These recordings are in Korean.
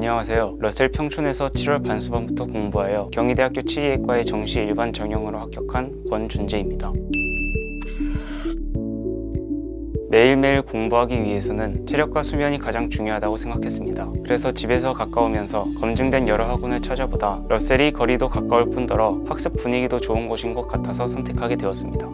안녕하세요. 러셀 평촌에서 7월 반수반부터 공부하여 경희대학교 치의학과의 정시 일반 전형으로 합격한 권준재입니다. 매일매일 공부하기 위해서는 체력과 수면이 가장 중요하다고 생각했습니다. 그래서 집에서 가까우면서 검증된 여러 학원을 찾아보다 러셀이 거리도 가까울 뿐더러 학습 분위기도 좋은 곳인 것 같아서 선택하게 되었습니다.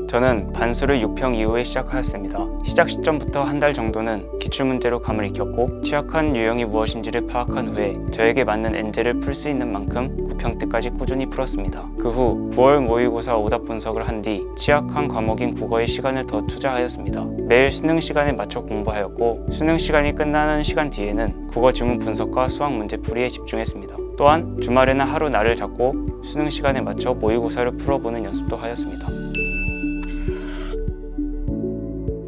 저는 반수를 6평 이후에 시작하였습니다. 시작 시점부터 한 달 정도는 기출문제로 감을 익혔고 취약한 유형이 무엇인지를 파악한 후에 저에게 맞는 엔제를 풀 수 있는 만큼 9평 때까지 꾸준히 풀었습니다. 그 후 9월 모의고사 오답 분석을 한 뒤 취약한 과목인 국어에 시간을 더 투자하였습니다. 매일 수능 시간에 맞춰 공부하였고 수능 시간이 끝나는 시간 뒤에는 국어 지문 분석과 수학 문제 풀이에 집중했습니다. 또한 주말에는 하루 날을 잡고 수능 시간에 맞춰 모의고사를 풀어보는 연습도 하였습니다.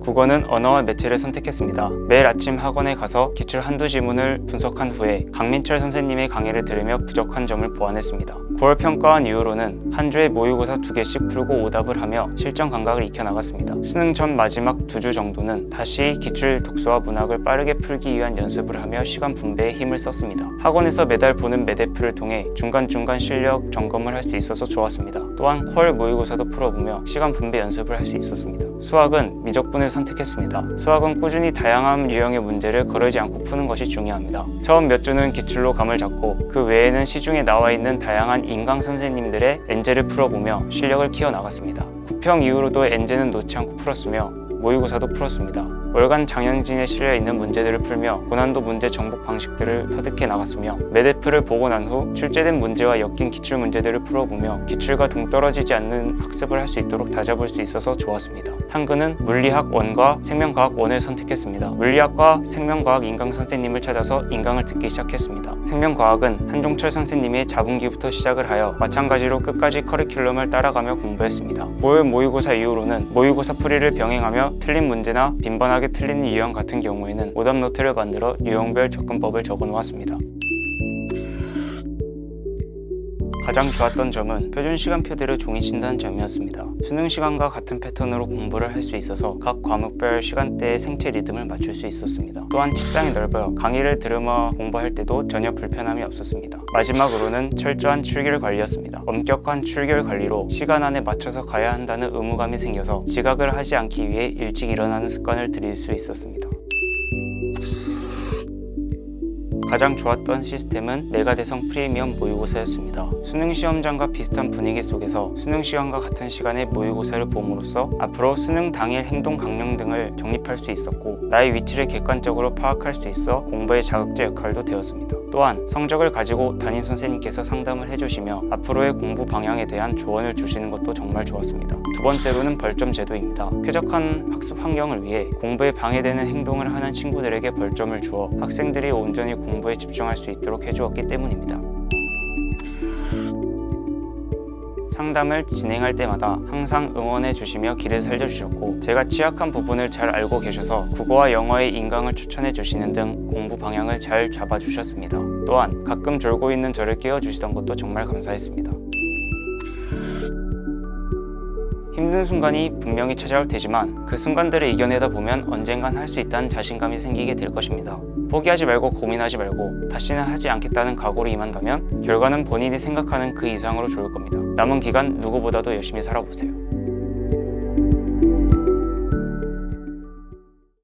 국어는 언어와 매체를 선택했습니다. 매일 아침 학원에 가서 기출 한두 지문을 분석한 후에 강민철 선생님의 강의를 들으며 부족한 점을 보완했습니다. 9월 평가원 이후로는 한 주에 모의고사 2개씩 풀고 오답을 하며 실전 감각을 익혀나갔습니다. 수능 전 마지막 2주 정도는 다시 기출 독서와 문학을 빠르게 풀기 위한 연습을 하며 시간 분배에 힘을 썼습니다. 학원에서 매달 보는 매대표를 통해 중간중간 실력 점검을 할 수 있어서 좋았습니다. 또한 콜 모의고사도 풀어보며 시간 분배 연습을 할 수 있었습니다. 수학은 미적분을 선택했습니다. 수학은 꾸준히 다양한 유형의 문제를 거르지 않고 푸는 것이 중요합니다. 처음 몇 주는 기출로 감을 잡고 그 외에는 시중에 나와 있는 다양한 인강 선생님들의 엔제를 풀어보며 실력을 키워나갔습니다. 9평 이후로도 엔제는 놓지 않고 풀었으며 모의고사도 풀었습니다. 월간 장현진에 실려있는 문제들을 풀며 고난도 문제 정복 방식들을 터득해 나갔으며 매대표를 보고 난 후 출제된 문제와 엮인 기출 문제들을 풀어보며 기출과 동떨어지지 않는 학습을 할 수 있도록 다져볼 수 있어서 좋았습니다. 탐구는 물리학 1과 생명과학 1을 선택했습니다. 물리학과 생명과학 인강 선생님을 찾아서 인강을 듣기 시작했습니다. 생명과학은 한종철 선생님의 자분기부터 시작을 하여 마찬가지로 끝까지 커리큘럼을 따라가며 공부했습니다. 9월 모의고사 이후로는 모의고사 풀이를 병행하며 틀린 문제나 빈번하게 틀리는 유형 같은 경우에는 오답 노트를 만들어 유형별 접근법을 적어 놓았습니다. 가장 좋았던 점은 표준 시간표대로 종이 친다는 점이었습니다. 수능 시간과 같은 패턴으로 공부를 할 수 있어서 각 과목별 시간대의 생체 리듬을 맞출 수 있었습니다. 또한 책상이 넓어 강의를 들으며 공부할 때도 전혀 불편함이 없었습니다. 마지막으로는 철저한 출결 관리였습니다. 엄격한 출결 관리로 시간 안에 맞춰서 가야 한다는 의무감이 생겨서 지각을 하지 않기 위해 일찍 일어나는 습관을 들일 수 있었습니다. 가장 좋았던 시스템은 메가대성 프리미엄 모의고사였습니다. 수능 시험장과 비슷한 분위기 속에서 수능 시간과 같은 시간에 모의고사를 봄으로써 앞으로 수능 당일 행동 강령 등을 정립할 수 있었고 나의 위치를 객관적으로 파악할 수 있어 공부의 자극제 역할도 되었습니다. 또한 성적을 가지고 담임 선생님께서 상담을 해주시며 앞으로의 공부 방향에 대한 조언을 주시는 것도 정말 좋았습니다. 두 번째로는 벌점 제도입니다. 쾌적한 학습 환경을 위해 공부에 방해되는 행동을 하는 친구들에게 벌점을 주어 학생들이 온전히 공부에 집중할 수 있도록 해주었기 때문입니다. 상담을 진행할 때마다 항상 응원해 주시며 길을 살려주셨고 제가 취약한 부분을 잘 알고 계셔서 국어와 영어의 인강을 추천해 주시는 등 공부 방향을 잘 잡아주셨습니다. 또한 가끔 졸고 있는 저를 깨워주시던 것도 정말 감사했습니다. 힘든 순간이 분명히 찾아올 테지만 그 순간들을 이겨내다 보면 언젠간 할 수 있다는 자신감이 생기게 될 것입니다. 포기하지 말고 고민하지 말고 다시는 하지 않겠다는 각오로 임한다면 결과는 본인이 생각하는 그 이상으로 좋을 겁니다. 남은 기간 누구보다도 열심히 살아보세요.